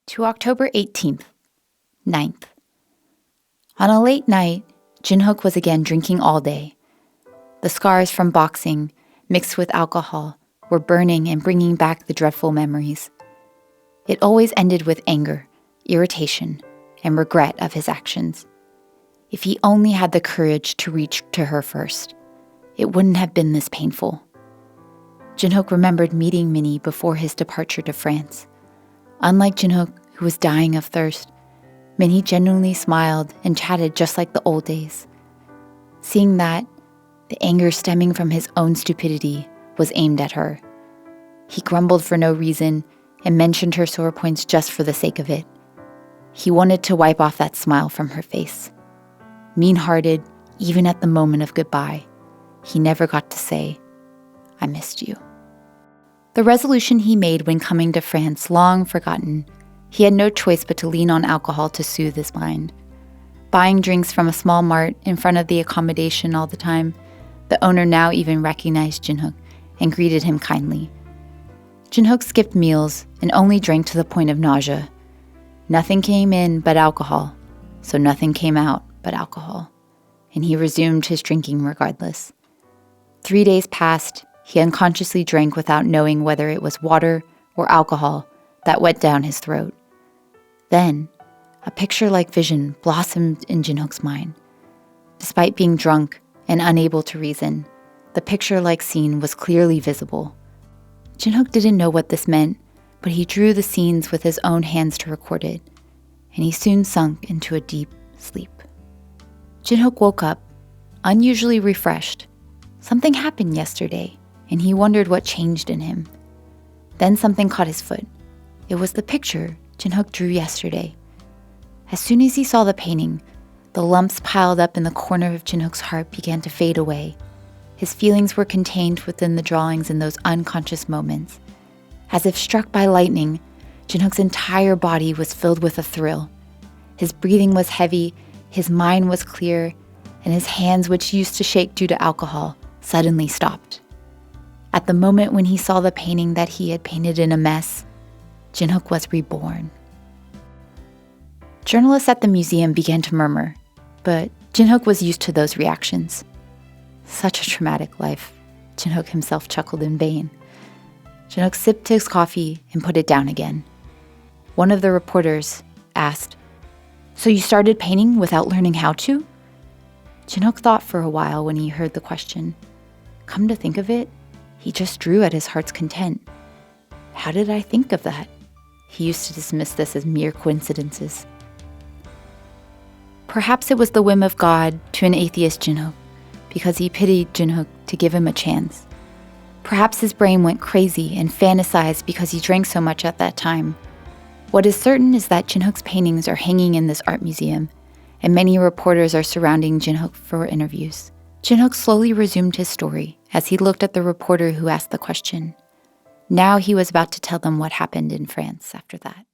To October 18th, 9th. On a late night, Jin-hook was again drinking all day. The scars from boxing, mixed with alcohol, were burning and bringing back the dreadful memories. It always ended with anger, irritation, and regret of his actions. If he only had the courage to reach to her first, it wouldn't have been this painful. Jin-hook remembered meeting Minnie before his departure to France. Unlike Jin-hook, who was dying of thirst, Minnie genuinely smiled and chatted just like the old days. Seeing that, the anger stemming from his own stupidity was aimed at her. He grumbled for no reason and mentioned her sore points just for the sake of it. He wanted to wipe off that smile from her face. Mean-hearted, even at the moment of goodbye, he never got to say, "I missed you." The resolution he made when coming to France long forgotten, he had no choice but to lean on alcohol to soothe his mind. Buying drinks from a small mart in front of the accommodation all the time, the owner now even recognized Jin-hook and greeted him kindly. Jin-hook skipped meals and only drank to the point of nausea. Nothing came in but alcohol, so nothing came out but alcohol, and he resumed his drinking regardless. 3 days passed. He unconsciously drank without knowing whether it was water or alcohol that wet down his throat. Then, a picture-like vision blossomed in Jin-hook's mind. Despite being drunk and unable to reason, the picture-like scene was clearly visible. Jin-hook didn't know what this meant, but he drew the scenes with his own hands to record it, and he soon sunk into a deep sleep. Jin-hook woke up, unusually refreshed. Something happened yesterday, and he wondered what changed in him. Then something caught his foot. It was the picture Jin-hook drew yesterday. As soon as he saw the painting, the lumps piled up in the corner of Jin-hook's heart began to fade away. His feelings were contained within the drawings in those unconscious moments. As if struck by lightning, Jin-hook's entire body was filled with a thrill. His breathing was heavy, his mind was clear, and his hands, which used to shake due to alcohol, suddenly stopped. At the moment when he saw the painting that he had painted in a mess, Jin-hook was reborn. Journalists at the museum began to murmur, but Jin-hook was used to those reactions. Such a traumatic life, Jin-hook himself chuckled in vain. Jin-hook sipped his coffee and put it down again. One of the reporters asked, "So you started painting without learning how to?" Jin-hook thought for a while when he heard the question. Come to think of it, he just drew at his heart's content. How did I think of that? He used to dismiss this as mere coincidences. Perhaps it was the whim of God to an atheist Jin-hook, because he pitied Jin-hook to give him a chance. Perhaps his brain went crazy and fantasized because he drank so much at that time. What is certain is that Jin-hook's paintings are hanging in this art museum, and many reporters are surrounding Jin-hook for interviews. Jin-hook slowly resumed his story as he looked at the reporter who asked the question. Now he was about to tell them what happened in France after that.